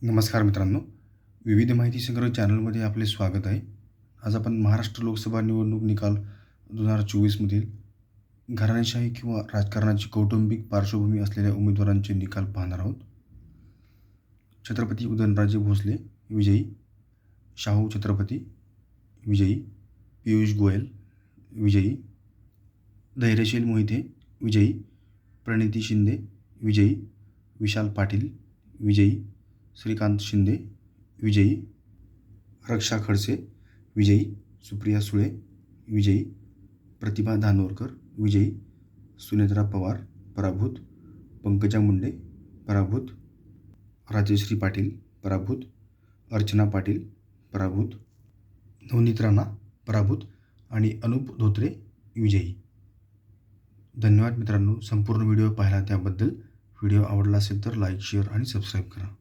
नमस्कार मित्रांनो, विविध माहिती संग्रह चॅनलमध्ये आपले स्वागत आहे. आज आपण महाराष्ट्र लोकसभा निवडणूक निकाल 2024मधील घराणेशाही किंवा राजकारणाची कौटुंबिक पार्श्वभूमी असलेल्या उमेदवारांचे निकाल पाहणार आहोत. छत्रपती उदयनराजे भोसले विजयी, शाहू छत्रपती विजयी, पियुष गोयल विजयी, धैर्यशील मोहिते विजयी, प्रणिती शिंदे विजयी, विशाल पाटील विजयी, श्रीकांत शिंदे विजयी, रक्षा खडसे विजयी, सुप्रिया सुळे विजयी, प्रतिभा धानोरकर विजयी, सुनेत्रा पवार पराभूत, पंकजा मुंडे पराभूत, राजश्री पाटील पराभूत, अर्चना पाटील पराभूत, नवनीत राणा पराभूत आणि अनुप धोत्रे विजयी. धन्यवाद मित्रांनो, संपूर्ण व्हिडिओ पाहिला त्याबद्दल. व्हिडिओ आवडला असेल तर लाईक, शेअर आणि सबस्क्राईब करा.